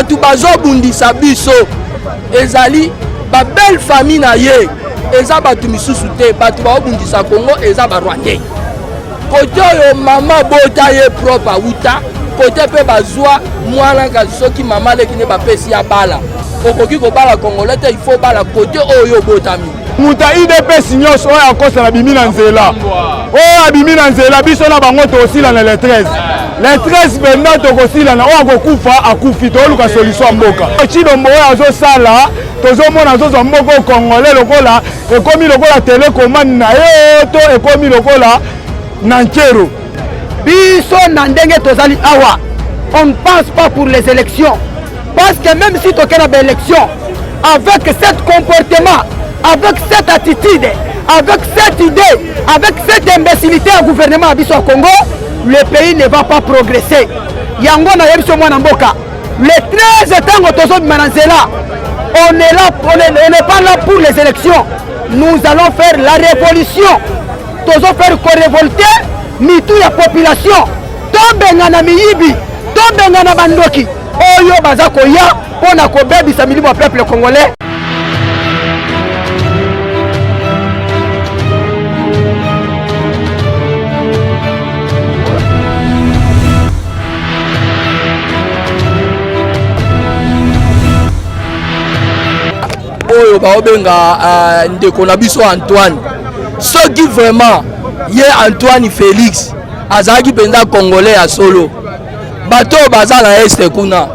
batu bazobundisa biso ezali ba belle famille na ye eza batu misusu te batu baobundisa Congo eza ba Rwandais kote oyo mama bota ye propre auta kote pe bazwa mwana kasi soki mama leki ne bapesi ya bala okoki kobala Congolais te il faut bala kote oyo botami muta IDPS nyonso oyo akosala bimi na nzela oyo abimi na nzela biso na bango tosila na le 13 penda tokosila na oyo akokufa akufi toluka solution ya mboka Chilombo oyo azosala tozomona azozwa mboka Congolais lokola ekomi lokola télécommande na ye to ekomi lokola nankero biso na ndenge tozali awa on ne pense pas pour les élections parce que même si tu as une élection avec cet comportement avec cette attitude avec cette idée avec cette imbécilité au gouvernement à Congo le pays ne va pas progresser yango na yebiso mwana mboka le 13 tango tozo manazela on est là on n'est pas là pour les élections nous allons faire la révolution tozo faire révolter mitu ya population tombenga na miyibi tombenga na bandoki oyo baza koya pona kobebisa milimu ya peuple congolais. Oyo baobenga ndeko na biso Antoine soki vraiment ye Antoine Félix azaki penza Congolais ya solo bato baza na este kuna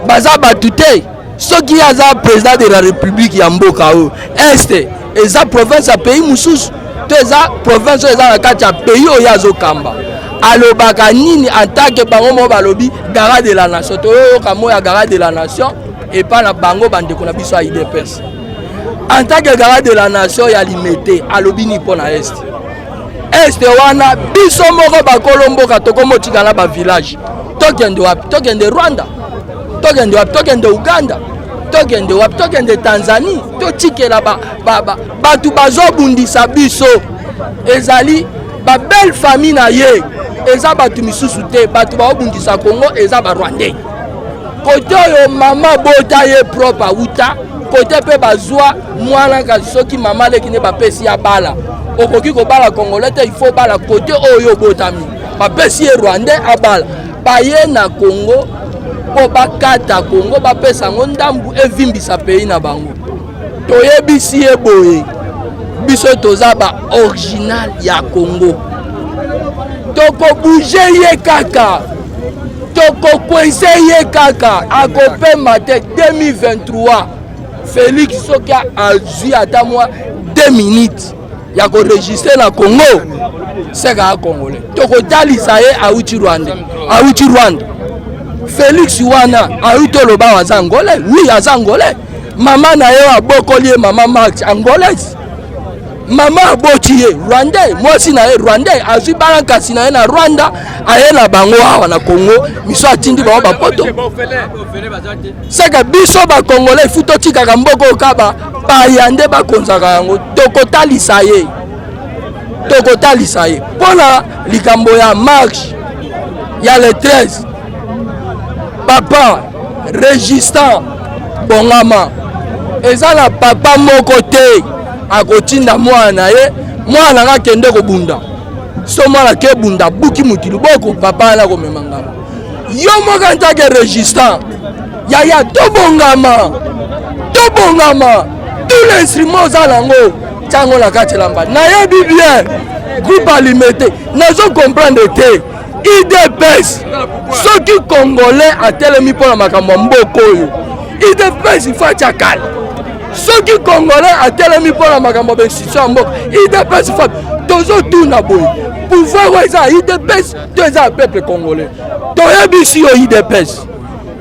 baza batu te soki aza président de la République ya mboka o este eza province ya pays mususu to eza province eza na kati ya pays oyo azokamba alobaka nini en tant que bango mo balobi garant de la nation to oyo kamo ya garant de la nation et pas na bango bandeko na biso ya IDPS en tant que garant de la nation ya limité alobi ni pona este este wana biso moko bakolomboka tokomotikala ba village tokende wapi tokende Rwanda tokende wapi tokende Uganda tokende wapi tokende Tanzanie totikela batu bazobundisa biso ezali ba belle famille na ye eza batu misusu te batu baobundisa Congo eza ba Rwandais kote oyo mama bota ye propre auta kote pe bazwa mwana kasi soki mama leki ne bapesi ya bala okoki kobala Congolais te il faut bala kote oyo botami bapesi ye Rwandais abala baye na Congo po bakata Congo bapesa ngo ndambu evimbisa pays na bango toyebisi ye boye biso toza ba original ya Congo toko bouge ye kaka toko kwese ye kaka akopema te 2023 Félix soki azwi ata mwa 2 minutes ya ko registre na Congo seka Congolais tokotalisa ye auti Rwanda Félix wana auto loba waza Angolais oui aza Angolais mama na ye abokoli ye mama Max Angolais mama aboti ye Rwandais mwasi na ye Rwandais azwi balankasi na ye na Rwanda aye na bango awa na Congo miso atindi bango bapoto seka biso ba Congolais futo tikaka mboko okaba bayande bakonzaka yango tokotalisa ye pona likambo ya marche ya le 13 papa résistant bongama eza na papa moko te akotinda mwana ye mwana ngakende kobunda so mwana ke bunda buki mutilu boko papa na komemanga yo moka ntake résistant ya tobongama tout l'instrument za lango tango la kati lamba na yebi bien groupe alimité nazo comprendre te IDPS soki Congolais atelemi pona makambo mboko oyo IDPS ifacha kala soki Congolais atelemi pona makambo institution mboko IDPS ifa tozo tuna boy pouvoir weza IDPS to eza peuple congolais toyebisi yo IDPS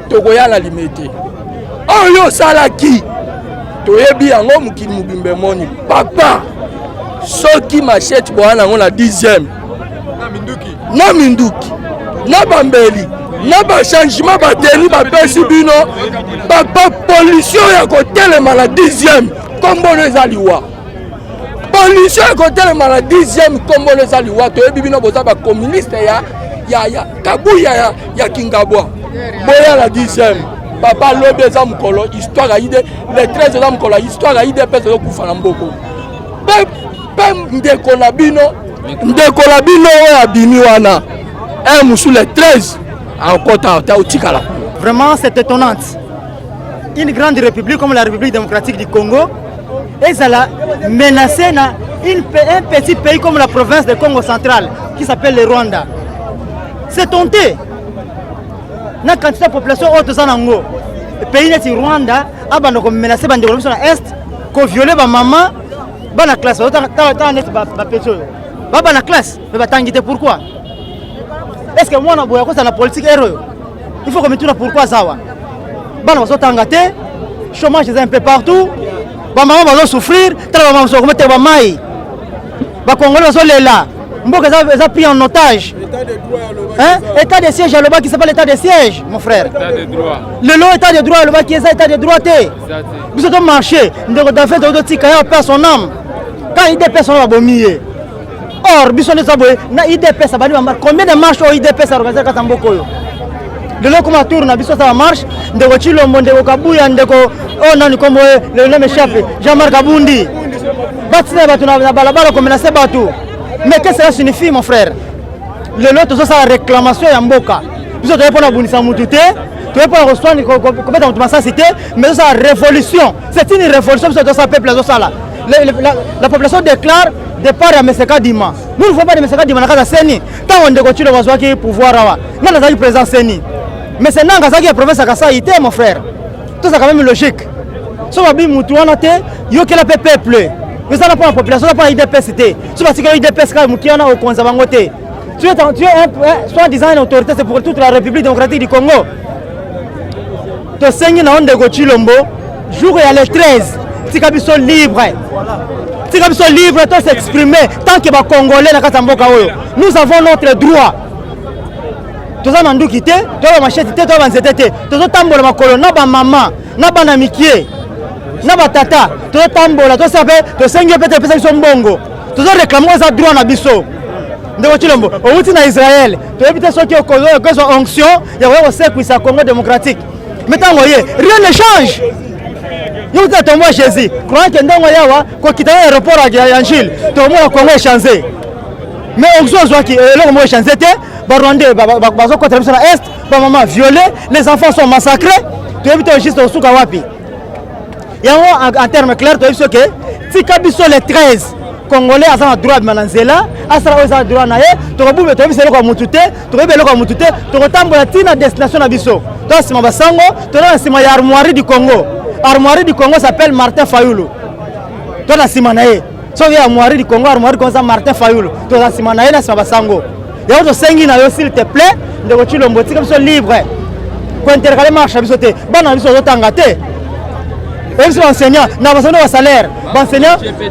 tokoya la limité oyo salaki toyebi yango mukili mubimbe moni papa soki machette boana ngo na 10e na minduki na bambeli na ba changement bateni bapesi bino papa pollution ya kotelema na 10e kombono ezaliwa pollution ya kotelema na 10e kombono ezaliwa toyebi bino boza ba communiste ya kabuya ya Kingabwa boya la 10e papa lobi eza mukolo histoire aide les 13 eza mukolo histoire aide pesa yo kufana mboko pe ndeko na bino oya bini wana musu les 13 encore ta utikala. Vraiment c'est étonnant. Une grande république comme la République démocratique du Congo est menacée un petit pays comme la province de Congo central qui s'appelle le Rwanda. C'est tenté. Na quantité de population haute zanango. Le pays n'est Rwanda, abandonné comme menacé par des sur l'est, qu'on violait ma maman, dans la classe. Dans la classe, mais pourquoi? Est-ce que moi, on a la politique héros? Il faut que je me tourne pourquoi ça va. Bana bazo tangate, chômage est un peu partout. Ba maman bazo souffrir, tala maman bazo remettre ba mai. Ba Congolais bazo lela. Mboka za pris en otage. État de siège à l'Oba qui s'appelle état de siège, mon frère. État de droit. Le lot état de droit à l'Oba qui est état de droit. Vous êtes au marché, ndeko d'affaires de tika ya perd son âme. Quand il dépasse son abomier. Or, bisone saboye, na IDP ça bali combien de marches au IDP ça organiser Katamboko yo. De là comme tourne na biso ça marche, ndeko Chilombo ndeko Kabuya ndeko nani comme le nom échappé, Jean-Marc Abundi. Batina batu na balabala comme menacé batu. Mais qu'est-ce que ça signifie mon frère? Le lot tout ça la réclamation ya mboka. Biso to pour na bunisa mututé, to pour restoindre complètement toute cité, mais ça révolution. C'est une révolution sur ça peuple ça là. La population déclare départ à Meseka Dima. Nous ne voulons pas de Meseka Dima na Seni. Tant on découle le wazo qui pouvoir awa. Non na président Seni. Mais c'est nanga qui est province à Kassa ité mon frère. Tout ça quand même logique. So va bi mutu wana te yo que la peuple. Mais ça n'a pas la population, ça n'a pas IDP cité. So va tirer IDP ska mutu wana au konza bangote. Tu es soit disant une autorité c'est pour toute la République démocratique du Congo. To Seni na onde go Chilombo jour et le 13. Tika biso libre. Tika biso libre de s'exprimer tant que les Congolais na Katamboka oyo. Nous avons notre droit. Tous les mandou quitté, tous les machete, tous les nzete, tous les tambola makolo, na ba maman, na ba na mikie, na ba tata, tous les tambola, tous les tous sengi pete pesa biso mbongo. Tous les réclamons za droit na biso. Ndeko Chilombo, outi na Israël, to éviter ceux qui ont causé onction, ya wa sekwisa Congo démocratique. Maintenant voyez, rien ne change. Nous sommes à Jésus. Croyez que nous avons quitté l'aéroport à Yanchil. Tout le monde a Congo changé. Mais on voit que le Congo changé. Les Rwandais sont à l'Est, les mamans violées, les enfants sont massacrés. Tu as vu juste au Soukawapi. Il y a en termes clairs, tu as vu que si Kabiso les 13 Congolais ont le droit de Mananzela, ont le droit de Naye, tu as vu que tu as vu que Mutute, tu as vu que Mutute, tu as vu que destination à Biso. Tu as vu que tu as vu que l'armoirie du Congo. Armoirie du Congo s'appelle Martin Fayoulou. Toi la Simanae. So via armoirie du Congo s'appelle Martin Fayoulou. Toi la Simanae na Sabasango. Ya auto sengi na yo s'il te plaît, ndeko Chilombo tika biso libre. Ko intercaler marche biso te. Bana biso zo tangate. Ils sont enseignants, na basono ba salaire.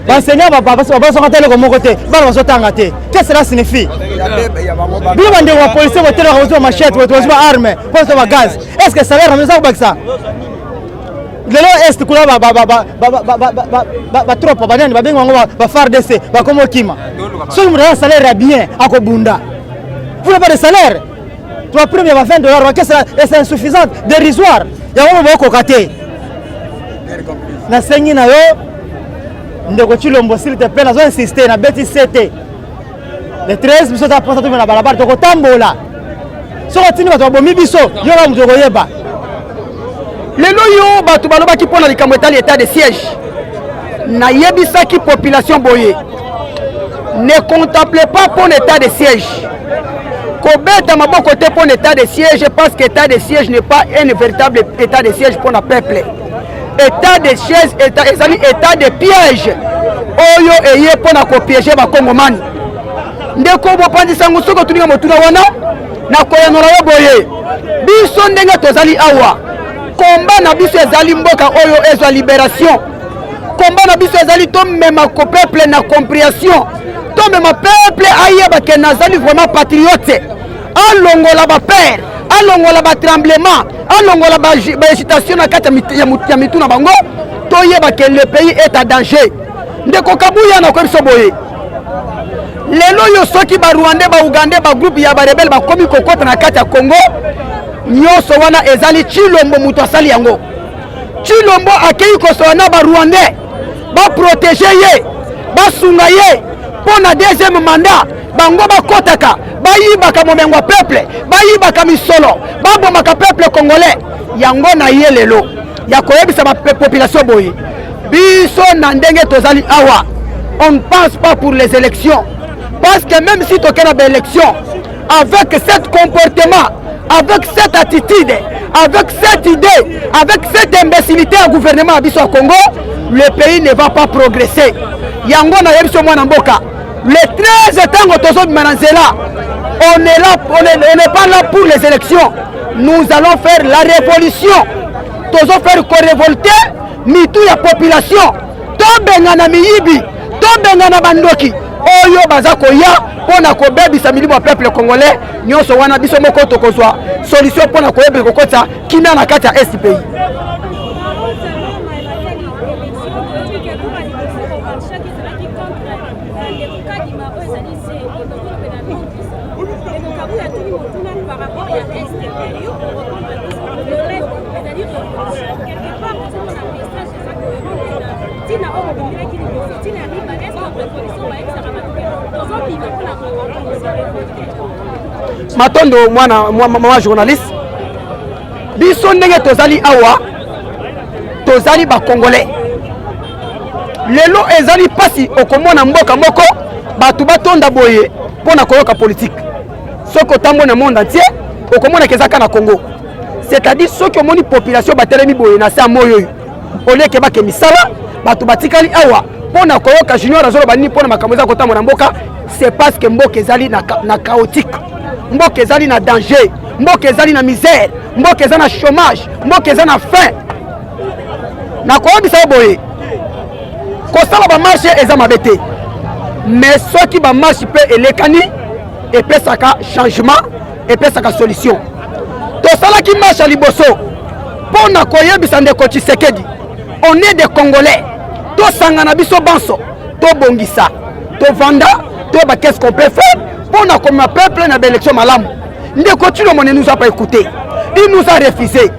Enseignant ba so katele ko moko te. Bana baso tangate. Qu'est-ce que cela signifie? Bilo bande wa police ko tele ko machette, ko zo arme, ko zo gaz. Est-ce que salaire na ça ba ça? Le lot est kula ba trop banani ba bengo ba FARDC ba comme kima. Si le salaire est bien à Kobunda. Vous n'avez pas de salaire. Tu as pris $20, c'est insuffisant, dérisoire. Il y a un moment cocaté. Na sengi na yo ndeko Chilombo s'il te plaît, na zo insister na beti CT. Le 13 biso ta pasa tu na balabala to kotambola. So tini ba to bomi biso, yo ba mutoko yeba. Lelo yo batu baloba ki pona likambo etali état de siège na yebisa ki population boye ne contemplez pas pour l'état de siège kobeta maboko te pour l'état de siège parce que état de siège n'est pas un véritable état de siège pour le peuple. État de siège état de piège oyo eye pona ko piéger ba Congomani ndeko bo pandisa ngusoko tuninga motuna wana na koyanola yo boye biso ndenge tozali awa combat na biso ezali mboka oyo ezwa libération. Combat na biso ezali to mema ko peuple na compréhension. To mema peuple ayeba ke nazali vraiment patriote. Alongola ba père, alongola ba tremblement, alongola ba hésitation na kati ya mituna bango. To yeba ke le pays est en danger. Ndeko Kabuya na ko biso boye. Lelo yo soki ba Rwandais ba Ougandais ba groupe ya ba rebelle ba komi kokota na kati ya Congo. nyonso wana ezali Chilombo muto asali yango. Chilombo akei kosola na ba Rwandais ba protéger ye ba sunga ye pour na deuxième mandat bango bakotaka bayibaka momengo peuple bayibaka misolo babomaka peuple congolais yango na ye lelo ya koyebisa ba population boye biso na ndenge tozali awa. On ne pense pas pour les élections parce que même si tu as une élection avec cet comportement, avec cette attitude, avec cette idée, avec cette imbécilité au gouvernement à Biso Congo, le pays ne va pas progresser. Yango na yebso mwana mboka. Le 13 tango tozo mananzela, on n'est pas là pour les élections. Nous allons faire la révolution. Tozo faire révolter mitu ya population. Tobenga na miyibi, tobenga na bandoki. Oyo baza koya pona ko bebisa milimo ya peuple congolais nyonso wana biso moko tokozwa solution pona ko yebisa kokota kimia na kati ya SPI. Matondo mwana journaliste biso ndenge tozali awa tozali ba congolais lelo ezali pasi okomona mboka moko batu batonda boye pona koyoka politique soko tambo na monde entier okomona kezaka na Congo c'est-à-dire soki omoni population batelemi boye na sa moyo oleke bake misala batu batikali awa pona koyoka junior azolo bani pona makambo za kotambo na mboka c'est parce que mboka ezali na chaotique mboka ezali na danger mboka ezali na misère mboka ezali na chômage mboka ezali na faim na koyebisa boye kosala ba marche eza mabete mais soki ba marche pe elekani epesaka changement epesaka solution tosalaki marche liboso pona koyebisa ndeko Tshisekedi on est des Congolais tosangana biso banso tobongisa tovanda toba qu'est-ce qu'on peut faire pour na comme peuple na élection malamu ndeko Tshilombo ne nous a pas écouté il nous a refusé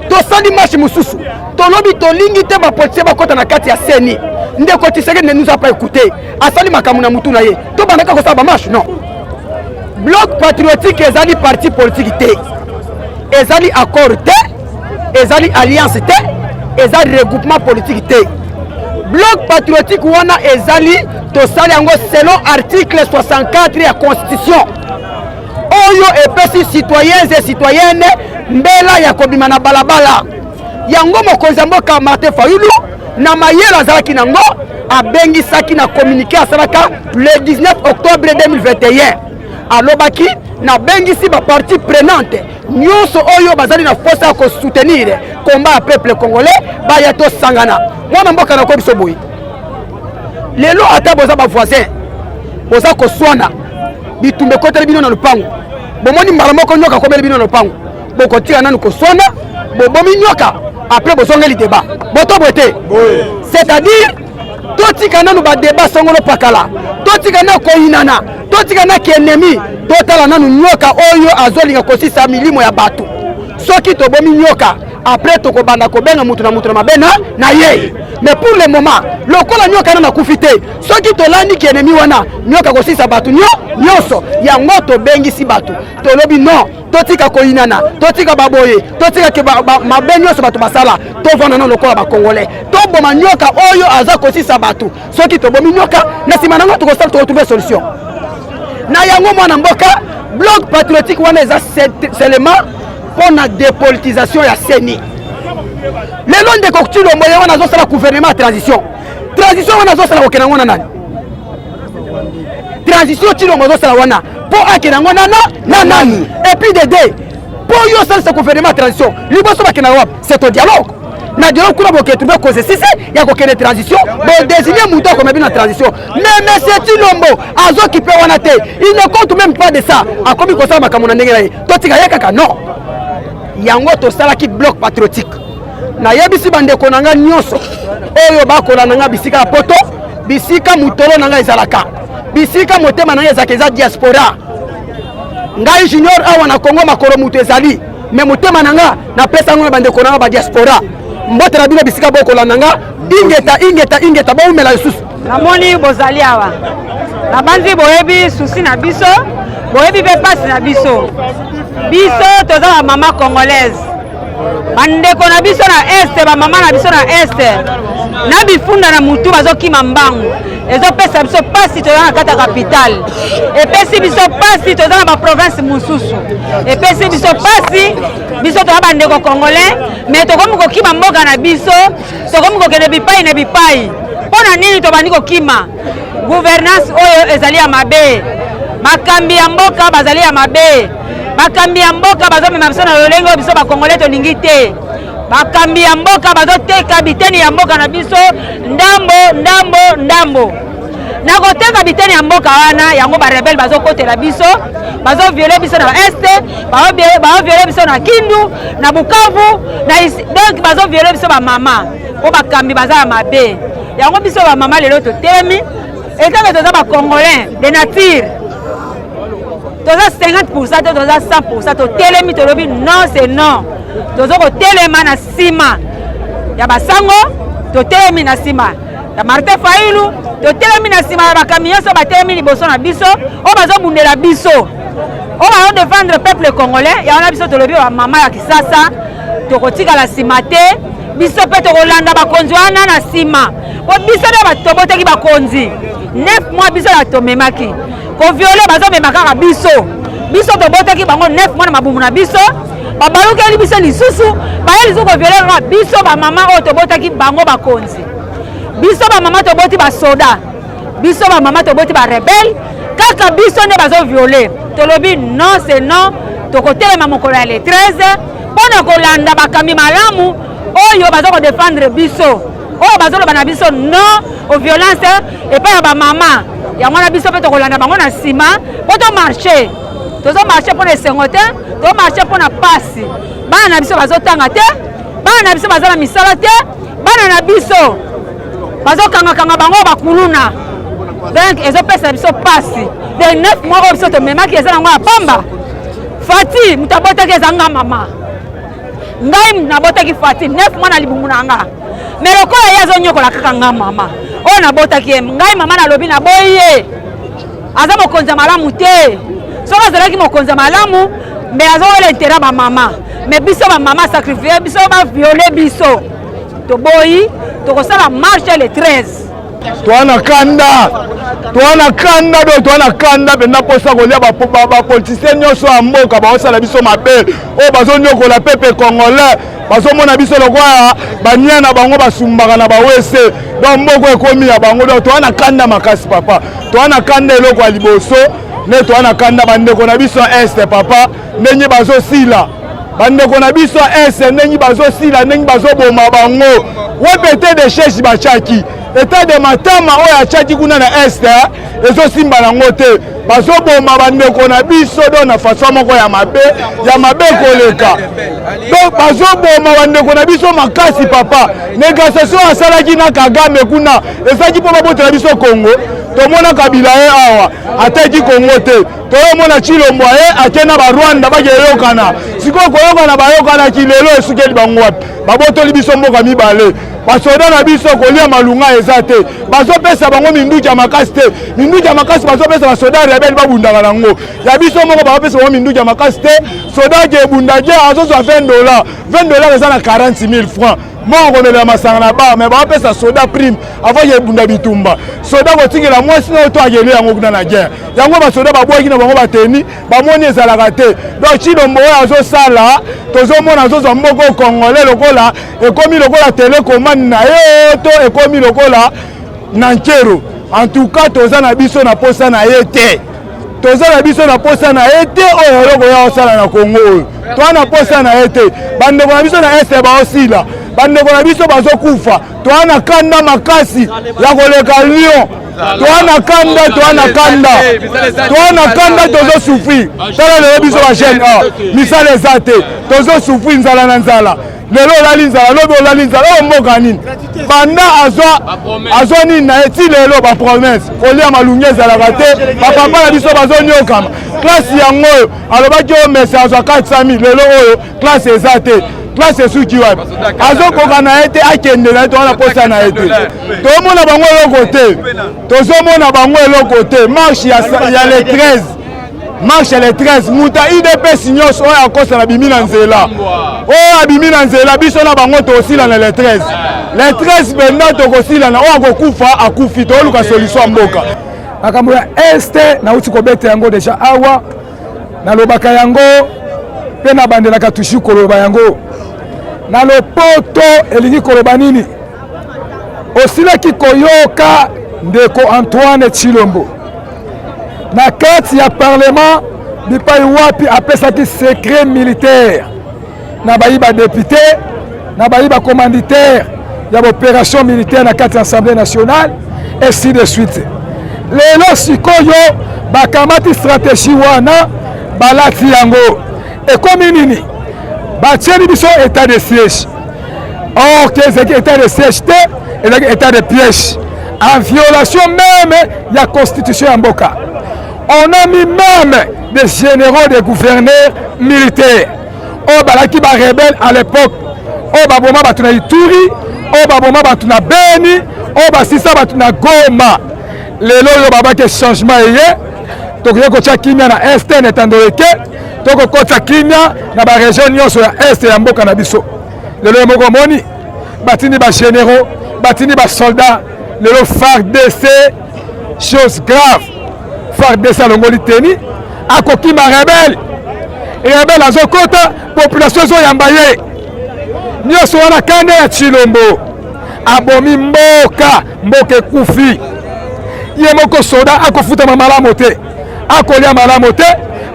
tosali marche mususu tolobi tolingi te ba politique ba kota na kati ya seni ndeko Tshisekedi ne nous a pas écouté asali makamu na mutu na ye to bandaka ko saba marche non bloc patriotique ezali parti politique te ezali accord te ezali alliance te ezali regroupement politique te bloc patriotique wana ezali tosali yango selon article 64 ya constitution oyo epesi citoyens et citoyennes mbela ya kobima na balabala yango mokonzi mboka Martin Fayulu na mayele azalaki nango abengisaki na communiqué asalaka le 19 octobre 2021 alobaki na bengisi ba partie prenante nyonso oyo bazali na force ya ko soutenir combat ya peuple congolais baya to sangana mwana mboka na ko biso boyi lelo ata boza ba voisin boza ko swana bitumbe kotele bino na lupango bomoni mbala moko nyoka ko bele bino na lupango boko tia nanu ko swana bobomi nyoka après bozongeli débat boto bote c'est-à-dire totika nanu ba débat songolo pakala totika na ko inana totika na ki ennemi totala nanu nyoka oyo azolinga kosisa milimo ya batu soki tobomi nyoka après tokobanda kobenga mutu na mabena na ye mais pour le moment lokola nyoka na kufite soki tolani ki ennemi wana nyoka kosisa batu nyonso yango tobengisi batu tolobi non totika koinana totika baboye totika ke mabe nyonso batu basala tovanda na lokola ba congolais toboma nyoka oyo aza kosisa batu soki tobomi nyoka na sima nango tokosala trouver solution na yango mwana mboka bloc patriotique wana eza seulement pour la dépolitisation ya seni lelo ndeko Tshilombo wana azosala gouvernement transition wana azosala kokena ngona nani transition Tshilombo azosala wana po akena ngona na nani et puis de deux pour yo sala ce gouvernement transition liboso bakena wapi c'est au dialogue na dialogue kuna boke trouver cause sisi ya kokena transition bo désigner muto comme bien na transition mais monsieur Tshilombo azokipe wana te il ne compte même pas de ça akomi kosala makambo na ndenge na ye totika ye kaka non yango tosalaki bloc patriotique na yebisi bandeko nanga nyonso oyo bakola nanga bisika ya poto bisika mutolo nanga ezalaka bisika motema nanga ezaka eza diaspora ngai junior awa na Congo makolo mutu ezali mais motema nanga na pesa ngo bande ko nanga ba diaspora mbote na bino bisika bokola nanga ingeta ba umela susu namoni bozali awa na banzi boyebi susi na biso boyebi pe passe na biso toza ba mama congolaise bandeko na biso na este ba mama na biso na este na bifunda na mutu bazokima mbangu ezopesa biso pasi toza na kata capitale epesi biso pasi toza na baprovince mosusu epesi biso pasi biso toza bandeko congolais mais tokomi kokima mboka na biso tokomi kokende bipai na bipai mpona nini tobandi kokima gouvernance oyo ezali ya mabe bakambi ya mboka bazali ya mabe bakambi ya mboka bazomema biso na lolenge oyo biso bakongolais tolingi te bakambi ya mboka bazoteka biteni ya mboka na biso ndambo na koteka biteni ya mboka wana yango barebele bazokotela biso bazoviole biso na este bazoviole biso na Kindu na Bukavu donc bazoviole biso bamama po bakambi baza ya mabe yango biso bamama lelo totelemi etake toza bakongolais de nature toza 50% te toza 100% totelemi tolobi non c'est non tozo kotelema na sima ya basango totelemi na sima ya Martin Fayulu totelemi na sima ya bakambi nyonso batelemi liboso na biso oyo bazobundela biso oyo bazodefendre peuple congolais yango na biso tolobi bamama ya kisasa tokotikala sima te biso mpe tokolanda bakonzi wana na sima po biso nde toboteki bakonzi 9 mois biso ya tomemaki koviole bazomema kaka biso toboteki bango 9 mois na mabumu na biso babalukeli biso lisusu baye lisusu koviole kaka biso bamama oyo toboteki bango bakonzi biso bamama toboti basoda biso bamama toboti barebele kaka biso nde bazoviole tolobi non c'est non tokotelema mokolo ya le 13 mpona kolanda bakambi malamu oyo baza kodefendre biso oyo bazoloba na biso non au violence epai ya bamama yango na biso mpe tokolanda bango na nsima mpo tomarche tozomarche mpona esengo te tomarche mpona pasi bana na biso bazotanga te bana na biso baza na misala te bana na biso bazokangakanga bango bakuluna donc ezopesa biso pasi de 9 mois oyo biso tomemaki eza nango ya pamba Fati mutu abotaki ezanga mama ngai nabotaki Fati 9 mois na libumu na nga mais lokola ye azonyokola kaka nga mama oyo nabotaki ye ngai mama nalobi naboyi ye aza mokonzi ya malamu te soki azalaki mokonzi ya malamu mais azowela intérêt bamama mais biso bamama sacrifie biso baviole biso toboyi tokosala marche le 13 toana kanda mpena mposa kolia bapolitisien nyonso ya mboka baosala biso mabe oyo bazonyokola pepe congolais bazomona biso lokola bania na bango basumbaka na bawese donc mboko ekomi ya bango donc toana kanda makasi papa toana kanda eloko ya liboso nde toana kanda bandeko na biso este papa ndenge bazosila bandeko na biso este ndenge bazosila ndenge bazoboma bango wepete de cheche bachaki etat de matama oyo achaki kuna na este ezosimba nango te bazoboma bandeko na biso do na façon moko ya mabe koleka donc bazoboma bandeko na biso makasi papa négociation asalaki na Kagame kuna ezaki mpo babotela biso Congo tomona Kabila ye awa ateki Congo te toyomona Chilombo ye ake na barwanda bakeyokana sikoyo koyokana bayokanaki lelo esukeli bango wapi babotoli biso mboka mibale basoda na biso kolia malunga eza te bazopesa bango minduki ya makasi te minduki ya makasi bazopesa basoda rebele babundaka nango ya biso moko bazopesa bango minduki ya makasi te soda ke ebundaki azozwa $20 eza na 40,000 francs moko kondelela masanga na bar mais bazopesa soda prime avant ye ebunda bitumba soda kotikela mwasi na oto akeli yango kuna na guerre yango basoda babwaki na bango bateni bamoni ezalaka te donc Chilombo oyo azosala tozomona azozwa mboko congolais lokola ekomi lokola telecommande na ye to ekomi lokola nankero en tout cas toza na biso na posa na ye te toza na biso na posa na ye te oyo eloko ya osala na Congo oyo toa na posa na ye te bandeko na biso na este baosila bandeko na biso bazokufa toa na kanda makasi ya koleka Lyon toana kanda tozo souffrir tala lelo biso ba chaîne misala eza te tozo souffrir nzala na nzala lelo olali nzala lobi olali nzala oyo mboka nini banda azwa nini na ye ti lelo bapromese kolia malungi ezalaka te bapapa na biso bazonyokama klase yango oyo alobaki oyo mese azwa 400 000 lelo oyo klase eza te klase esuki wapi azokoka na ye te akende na ye towana posa na ye te tomona bango eloko te tozomona bango eloko te marche ya le 13 marche ya le 13 muta idps nyonso oyo akosana bimi na nzela oyo abimi na nzela biso na bango tokosilana le 13 le 13 penda tokosilana oyo akokufa akufi tooluka solution ya mboka makambo ya este nauti kobeta yango deja awa nalobaka yango mpe nabandelaka tushi koloba yango na lopoto elingi koloba nini osilaki koyoka ndeko Antoine Tshilombo na kati ya parlement bipai wapi apesaki secret militaire na bayi ba député na bayi ba commanditaire ya opération militaire na kati ya Assemblée nationale et ainsi de suite. Lelo sikoyo bakamati stratégie wana balati yango ekomi nini batieli biso état de siège. Or que c'est état de siège te et état de piège en violation même de la constitution ya mboka. On a mis même des généraux, des gouverneurs militaires. Oh balaki ba rebelle à l'époque. Oh baboma batuna Ituri, oh baboma batuna Beni, oh basisa batuna Goma. Lelo yo babake changement yé. Tokoye ko kimia na est netandoleke. Toko kota kimia na ba région nyonso ya est ya mboka na biso. Lelo moko moni batini ba généraux, batini ba soldats, lelo FARDC, chose grave. FARDC alongoli teni akokima rebelle azokota population zo yambaye nyonso wana kande ya Tshilombo abomi mboka ekufi ye moko soda akofutama malamu te akolia malamu te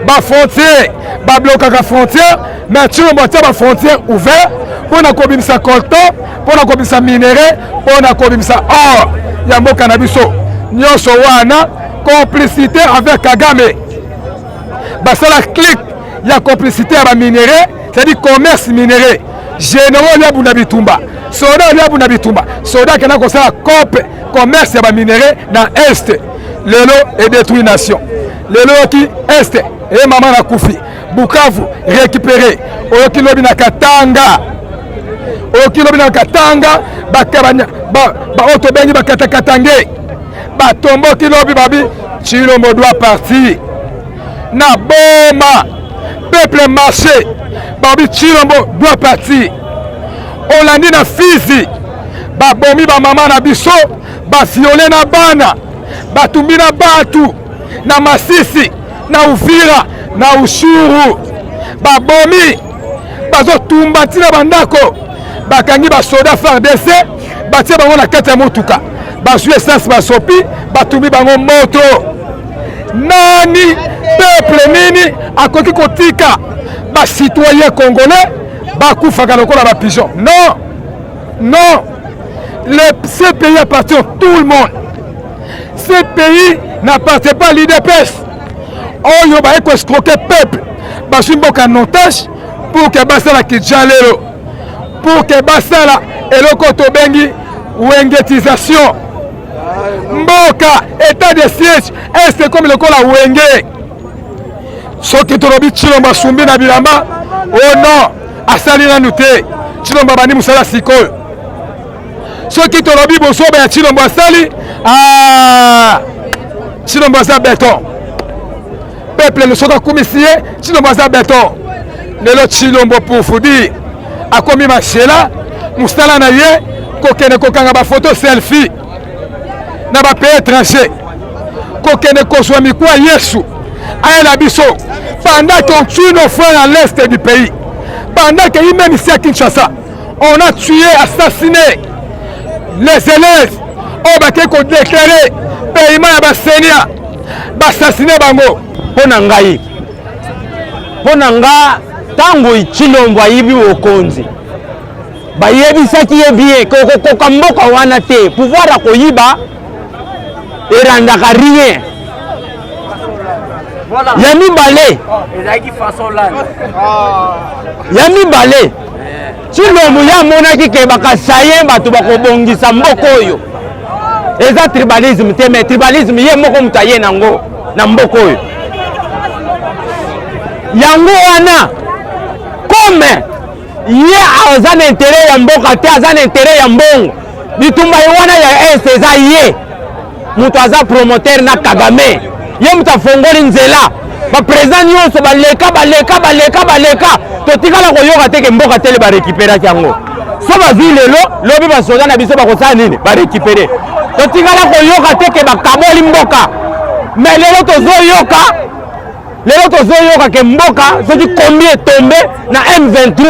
bafrontière bablokaka frontière mais Tshilombo atia bafrontière ouvert mpona kobimisa coltan mpona kobimisa minere mpona kobimisa or ya mboka na biso nyonso wana complicité avec Kagame. C'est la clique, il y a complicité avec minéraux, c'est-à-dire commerce minéraux. Généraux liabou nabitumba, soda liabou nabitumba, soda qui n'a pas ça commerce avec minéraux dans l'Est. Lelo est détruit nation. Lelo qui Est et maman na Koufi. Bukavu récupéré. Oyoki lobi na Katanga. Oyoki lobi na Katanga, bakabanya, ba otobengi bakata Katangé. Batombo kilobi babi Tshilombo doit partir na boma peuple marché babi Tshilombo doit partir olandi na Fizi babomi ba mama na biso ba violé na bana batumbi na batu na Masisi na Uvira na Ushuru babomi bazotumba ntina bandako bakangi ba soda FARDC batie bango na kati ya motuka bazwi essence basopi batumbi bango moto nani peuple nini akoki kotika ba citoyen congolais bakufaka lokola ba pigeon non ce pays appartient à tout le monde. Ce pays n'appartient pas à l'UDPS. Oyo ba eko escroquer peuple bazwi mboka en otage pour que basala kijalelo pour que basala eloko tobengi wengetisation. Mboka état de siège est comme le kola wenge soki tolobi Tshilombo asumbi na bilamba oh non asali nanu te Tshilombo bandi musala sikoyo soki tolobi bosobe ya Tshilombo asali Tshilombo aza béton peuple le soka kumisiye Tshilombo aza béton lelo Tshilombo pour vous dire akomi mashela musala na ye kokene kokanga ba photo selfie na ba pays étranger kokene kozwa mikwa Yesu ayela biso pendant qu'on tue nos frères à l'est du pays pendant que même ici à Kinshasa on a tué, assassiné les élèves on va déclarer paiement ya basenia bassassiné bango pona nga tango Tshilombo ayibi okonzi bayebisaki ye bien kokoka mboka wana te pouvoir akoyiba erandaka rien. Ya mibale. Ya mibale. Chilombo ya monaki ke bakasaye bato bakobongisa mboka oyo. Eza tribalisme te, mais tribalisme ye moko mutu aye nango na mboka oyo. Yango wana comme ye aza na intérêt ya mboka te, aza na intérêt ya mbongo. Bitumba ye wana ya est eza ye. Mutu aza promoteur na Kagame. Ye mutu afongoli nzela. Ba président nyonso baleka. Totikala koyoka teke mboka tele ba récupérer yango. So ba ville lobi ba soda na biso ba kosala nini ba récupérer. Totikala koyoka teke ba kaboli mboka. Mais lelo tozoyoka ke mboka soki combien tombé na M23.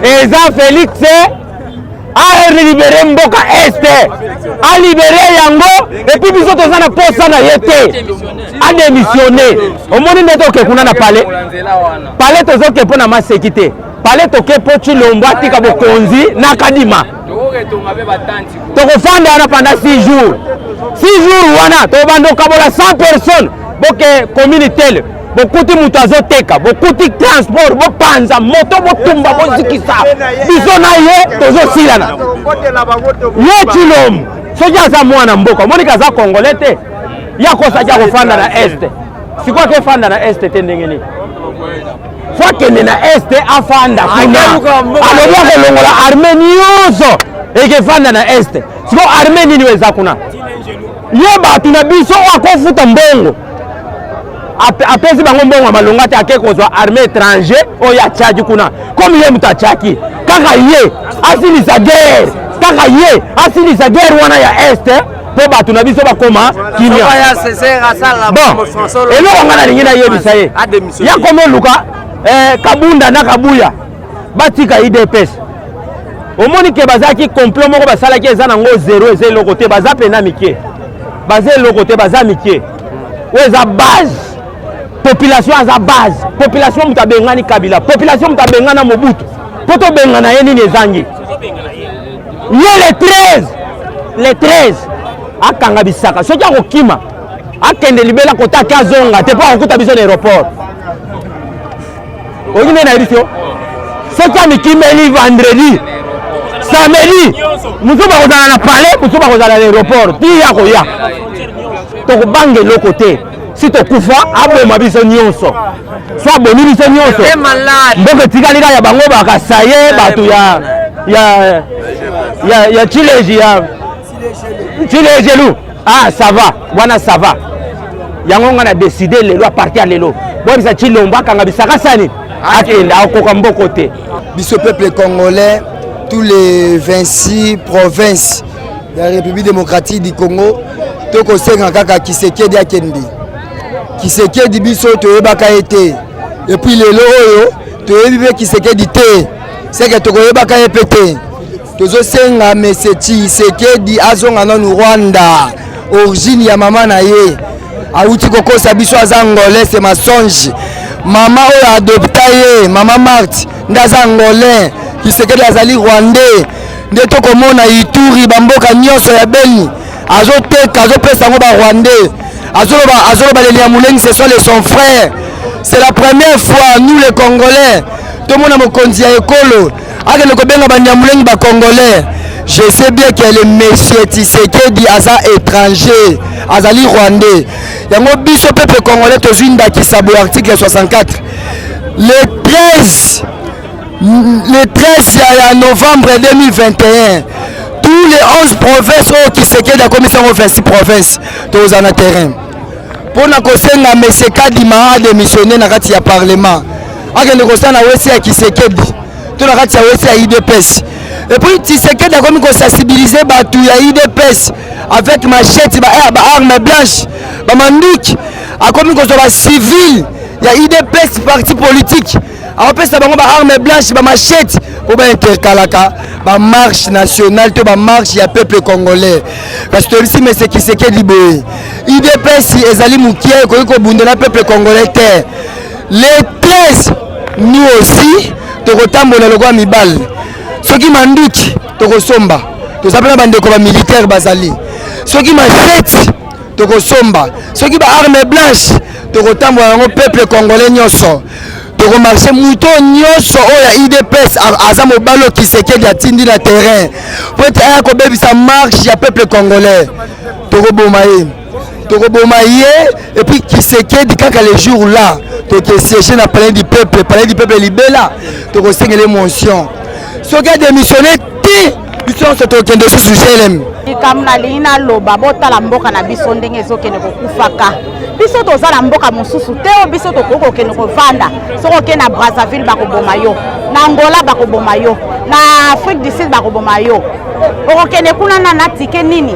Eza Félix a libéré mboka este. A libéré yango et puis biso tozana posa na yete. A démissionné. Au monde neto ke kuna na palais. Palais tozoke pona masekité. Palais toke po Chilombo atika bokonzi na Kadima. Tokofanda na pendant 6 jours. 6 jours wana to bando kabola 100 personnes. Boke communauté. Bokuti mutu azoteka, bokuti transport, bopanza, moto botumba, bozikisa. Biso na ye tozosilana. Ye Chilombo. Soki aza mwana mboka, monika za Congolais te. Ya kosa ja kofanda na este. Sikwa ke fanda na este te ndenge ni. Fwa kende na este afanda kuna. Alobwa kolongola armée nyonso eke fanda na este. Sikwa armée nini weza kuna. Ye batu na biso akofuta mbongo. Apesi bango mbongo malonga te akekozwa armée étranger oya tchaki kuna. Comme ye muta tchaki. Kaka ye asilisa guerre. Kaka ye asilisa guerre wana ya este. Po batu na biso bakoma kimia. Bon, eloko ngana lingina yebisa ye. Ya komo luka Kabunda na Kabuya batika IDPS. Omoni ke bazaki complot moko basalaki eza nango zéro eza eloko te baza pena mike. Baza eloko te baza mike. Weza base. Population aza base. Population muta bengani Kabila. Population muta bengana Mobutu. Poto bengana ye nini ezangi. Ye le 13 akanga bisaka soki akokima akende libela kotaki azonga te po akokuta biso na aéroport oyine na edisio soki amikimeli vendredi samedi musu bakozala na palais musu bakozala na aéroport ti ya koya tokobange eloko te si tokufa aboma biso nyonso so abomi biso nyonso mboka etikali kaka ya bango bakasaye bato ya chileji ya Chilejelu. Ah, ça va. Wana ça va. Yango ngana décider lelo à partir à lelo. Bon bisa Chilombo kanga bisaka sani. Akenda akoka mboko te. Biso peuple congolais, tous les 26 provinces de la République démocratique du Congo, toko senga kaka Kisekedi akende. Kisekedi biso toyebaka ete. Et puis lelo oyo toyebi Kisekedi te. C'est que tokoyebaka epete. Tozo senga Monsieur Tshisekedi azonga na Rwanda. Origine ya mama na ye. Auti koko sabiso azangolais c'est mensonge. Mama oyo adopta ye, mama Marthe ndaza ngolais. Kisekedi azali Rwandais. Nde tokomona Ituri bamboka nyonso ya Beni. Azoteka azopesa ngo ba Rwandais. Azoloba les Liamuleng ce sont les son frères. C'est la première fois nous les Congolais. Tout le monde a mon konzi ya ekolo. Je sais bien que le monsieur Tshisekedi aza étranger, azali rwandais. Yango biso peuple congolais tozinda ki sabo article 64. Le 13 novembre 2021, tous les 11 provinces au Tshisekedi a commission aux 26 provinces tous en terrain. Pour na kosenga monsieur Kadima a démissionné na kati ya parlement. Akende kosana wesi ya Tshisekedi. Tout le reste c'est IDPS. Et puis Tshisekedi a comme sensibiliser batu ya IDPS avec machette arme blanche ba manduki a comme ko civil ya IDPS parti politique a pesa bango ba arme blanche ba machette pour ba interkalaka ba marche nationale to ba marche ya peuple congolais parce que ici mais c'est Tshisekedi boy IDPS ezali mukie ko bundela peuple congolais terre les 13 nous aussi tokotambola lokwa mibale soki manduki tokosomba tozapela bandeko ba militaire bazali soki masete tokosomba soki baarme blanche tokotambola yango peuple congolais nyonso tokomarche moto nyonso oyo ya idps aza mobalo Kisekedi atindi na terrain po ete aya kobebisa marche ya peuple congolais tokoboma ye et puis Kisekedi kaka les jours là tokesiéger na palais du peuple libela tokosengela émotion soki adémissionné ti biso nyonso tokende susu GLM likambo nalingi naloba botala mboka na biso ndenge ezokende kokufaka biso tozala mboka mosusu te o biso tokoki kokende kovanda soki okende na Brazzaville bakoboma yo na Angola bakoboma yo na Afrique du Sud bakoboma yo okokende kuna na tike nini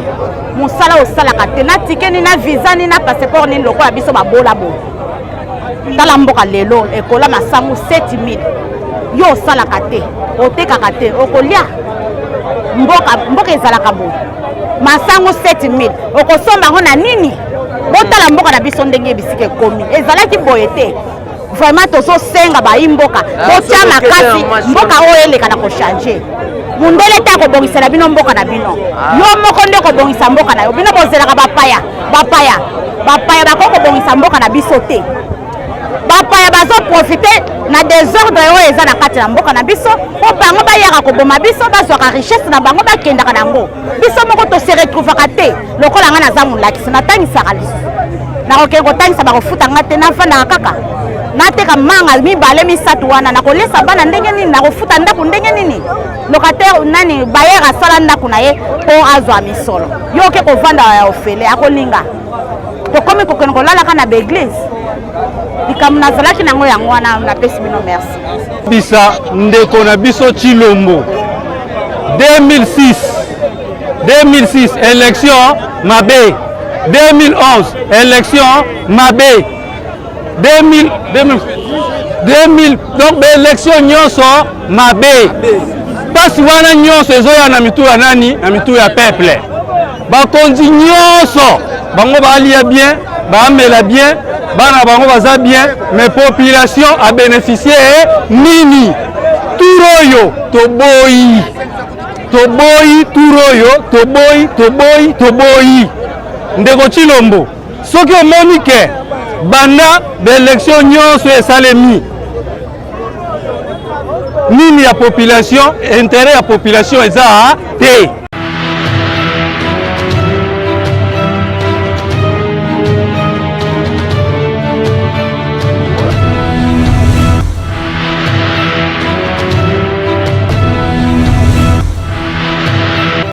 mosala osalaka te na tike nini na visa nini na passeport nini lokola biso babola bo tala mboka lelo ekola masango 7000 yo osalaka te otekaka te okolia mboka ezalaka boye masango 7000 okosomba yango na nini botala mboka na biso ndenge bisika ekomi ezalaki boye te vraiment tozosenga bayi mboka botya makasi mboka oyo eleka na kochange mundele te akobongisela bino mboka na bino yo moko nde kobongisa mboka na yo bino bozelaka bapaya bakoki kobongisa mboka na biso te bapaya bazoprofite na désordre oyo eza na kati na mboka na biso po bango bayaka koboma biso bazwaka richesse na bango bakendaka nango biso moko tose retrouvaka te lokola nga naza molakisi natangisaka lisusu nakokende kotangisa bakofutanga te nafandaka kaka nateka manga mibale misatu wana nakolesa bana ndenge nini nakofuta ndako ndenge nini lokatere nani bayere asala ndako na ye mpo azwa misolo yo oke kovanda ya ofele akolinga tokomi kokende kolalaka na baeglise likambo nazalaki nango yango wana napesi bino merci bisa ndeko na biso Chilombo 2006 élection mabe 2011 élection mabe 2000 donc élection nyonso mabe pasi wana nyonso ezoya na mitu ya nani na mitu ya peuple bakonzi nyonso bango balia bien baamela bien bana bango baza bien mais population a bénéficié nini turoyo toboyi ndeko Chilombo soki omoni ke banda d'élection nyonso esalemi nini ya population intérêt ya population eza te